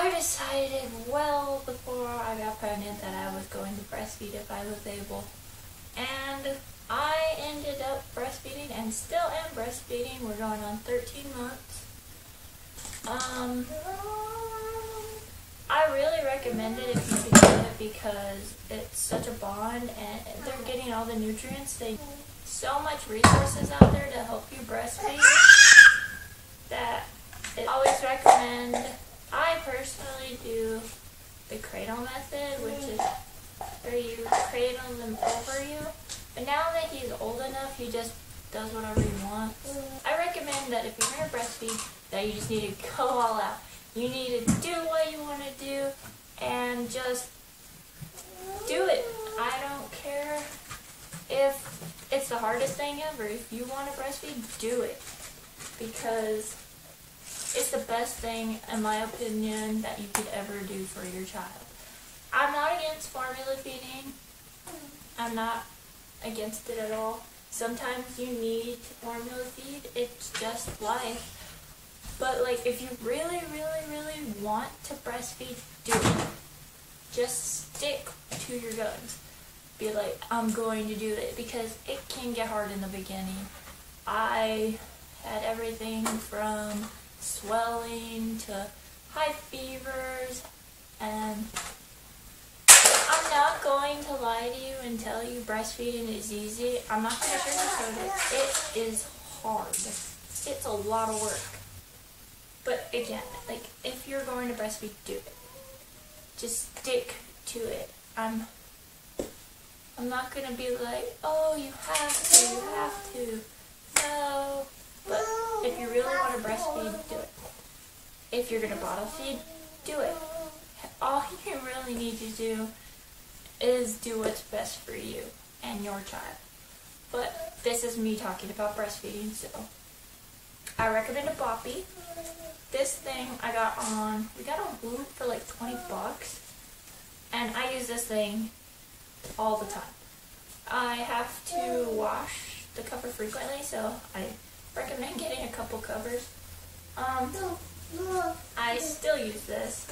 I decided well before I got pregnant that I was going to breastfeed if I was able. And I ended up breastfeeding and still am breastfeeding. We're going on 13 months. I really recommend it if you can do it because it's such a bond and they're getting all the nutrients. They so much resources out there to help you breastfeed that I always recommend. I personally do the cradle method, which is where you cradle them over you. But now that he's old enough, he just does whatever he wants. I recommend that if you're going to breastfeed, that you just need to go all out. You need to do what you want to do and just do it. I don't care if it's the hardest thing ever. If you want to breastfeed, do it. Because it's the best thing, in my opinion, that you could ever do for your child. I'm not against formula feeding. I'm not against it at all. Sometimes you need to formula feed. It's just life. But like, if you really, really, really want to breastfeed, do it. Just stick to your guns. Be like, I'm going to do it, because it can get hard in the beginning. I had everything from swelling to high fevers, and I'm not going to lie to you and tell you breastfeeding is easy. I'm not going to sugarcoat it. It is hard. It's a lot of work. But again, like, if you're going to breastfeed, do it. Just stick to it. I'm not going to be like, oh, you have to. No. But if you really want to breastfeed, do it. If you're going to bottle feed, do it. All you really need to do is do what's best for you and your child. But this is me talking about breastfeeding, so I recommend a Boppy. This thing we got on Whoop for like 20 bucks, and I use this thing all the time. I have to wash the cover frequently, so I recommend getting a couple covers. I still use this.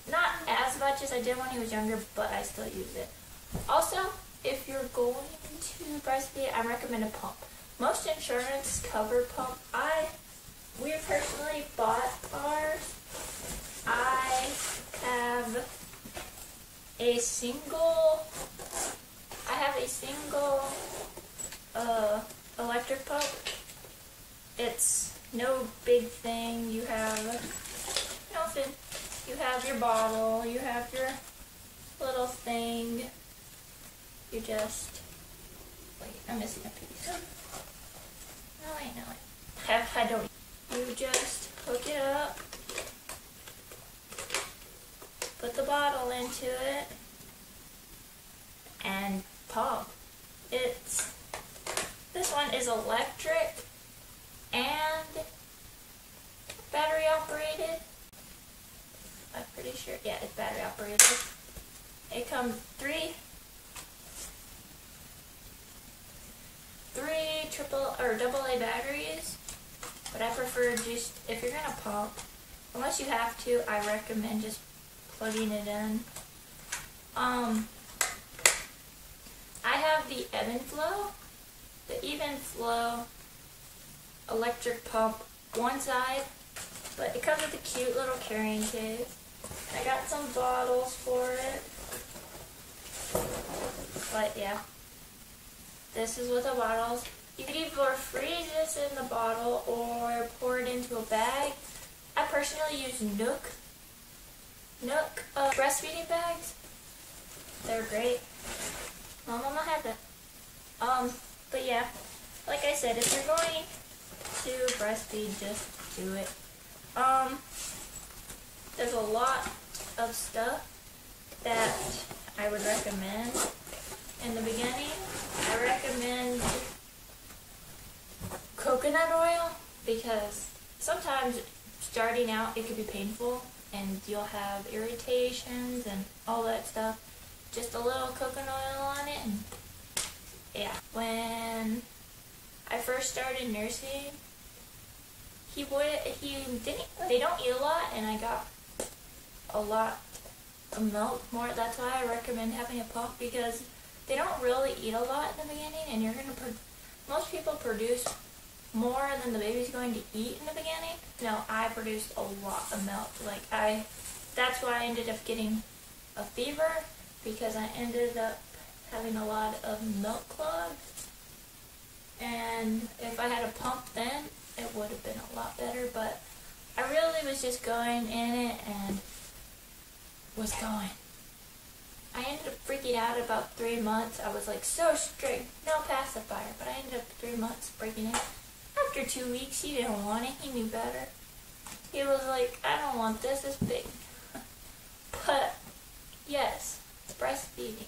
Not as much as I did when he was younger, but I still use it. Also, if you're going to breastfeed, I recommend a pump. Most insurance cover pump. We personally bought ours. I have a single electric pump. It's no big thing. You have nothing. You have your bottle. You have your little thing. You just wait. I'm missing a piece. No, wait. I don't. You just hook it up. Put the bottle into it and pump. This one is electric and battery operated. I'm pretty sure, yeah, it's battery operated. It comes three AA batteries, but I prefer just, if you're gonna pump, unless you have to, I recommend just plugging it in. I have the Even Flow electric pump one side, but it comes with a cute little carrying case. I got some bottles for it, but yeah, this is with the bottles. You could either freeze this in the bottle or pour it into a bag. I personally use Nook breastfeeding bags. They're great. My mama had that. But yeah, like I said, if you're going to breastfeed, just do it. There's a lot of stuff that I would recommend. In the beginning, I recommend coconut oil, because sometimes starting out it could be painful and you'll have irritations and all that stuff. Just a little coconut oil on it, and yeah. When I first started nursing, they don't eat a lot, and I got a lot of milk more. That's why I recommend having a pump, because they don't really eat a lot in the beginning, and most people produce more than the baby's going to eat in the beginning. No, I produced a lot of milk. That's why I ended up getting a fever, because I ended up having a lot of milk clogs. And if I had a pump then, it would have been a lot better, but I really was just going in it and was going. I ended up freaking out about 3 months. I was like so strict, no pacifier, but I ended up 3 months breaking it. After 2 weeks, he didn't want it. He knew better. He was like, I don't want this, it's big. But yes, it's breastfeeding.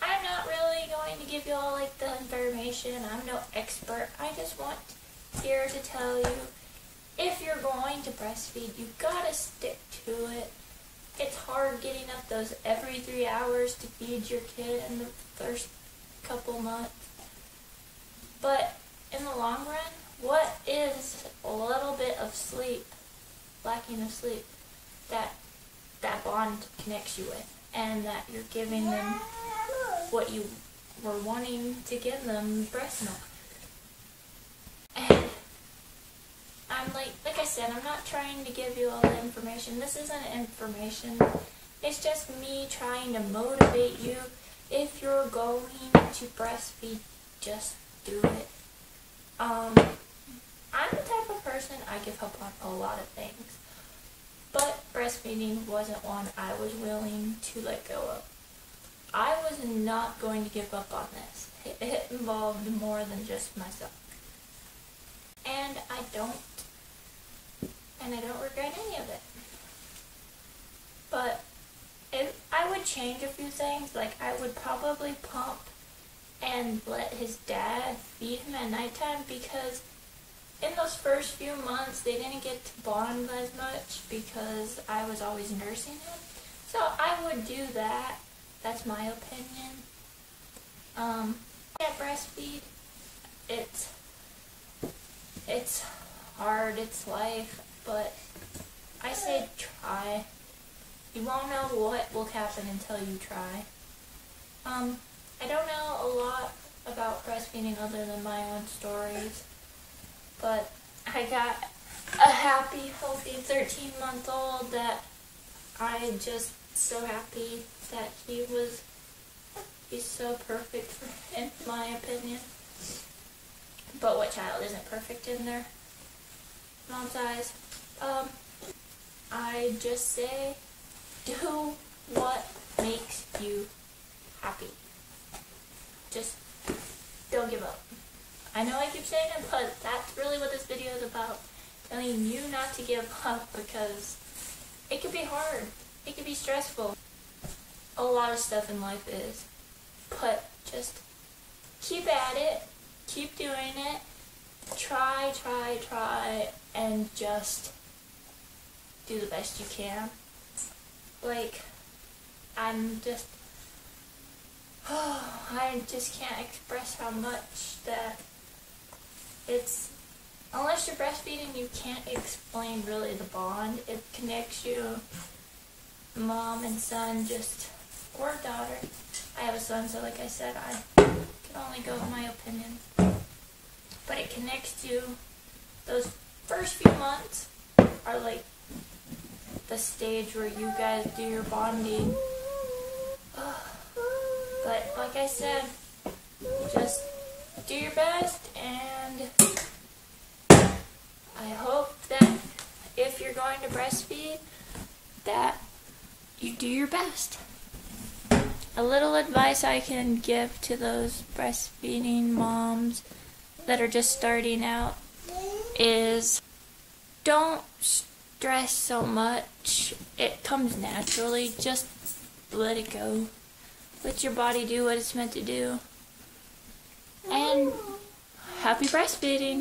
I'm not really going to give you all like the information. I'm no expert. I just want here to tell you, if you're going to breastfeed, you gotta stick to it. It's hard getting up those every 3 hours to feed your kid in the first couple months. But in the long run, what is a little bit of sleep, lacking of sleep, that bond connects you with, and that you're giving them what you were wanting to give them, breast milk. And I'm like I said, I'm not trying to give you all the information. This isn't information. It's just me trying to motivate you. If you're going to breastfeed, just do it. I'm the type of person, I give up on a lot of things. But breastfeeding wasn't one I was willing to let go of. I was not going to give up on this. It involved more than just myself. And I don't regret any of it. But I would change a few things. Like, I would probably pump and let his dad feed him at nighttime, because in those first few months they didn't get to bond as much because I was always nursing him. So I would do that. That's my opinion. Yeah, breastfeed. It's hard. It's life. But I say try. You won't know what will happen until you try. I don't know a lot about breastfeeding other than my own stories, but I got a happy, healthy 13-month-old that I'm just so happy that he's so perfect in my opinion. But what child isn't perfect in their mom's eyes? I just say, do what makes you happy. Just don't give up. I know I keep saying it, but that's really what this video is about. Telling you not to give up, because it can be hard. It can be stressful. A lot of stuff in life is. But just keep at it. Keep doing it. Try, and just do the best you can. Like, I just can't express how much that it's, unless you're breastfeeding, you can't explain really the bond. It connects you, mom and son, or daughter. I have a son, so like I said, I can only go with my opinion. But it connects you. Those first few months are like the stage where you guys do your bonding. But like I said, just do your best, and I hope that if you're going to breastfeed, that you do your best. A little advice I can give to those breastfeeding moms that are just starting out is, don't stress so much. It comes naturally. Just let it go. Let your body do what it's meant to do. And happy breastfeeding.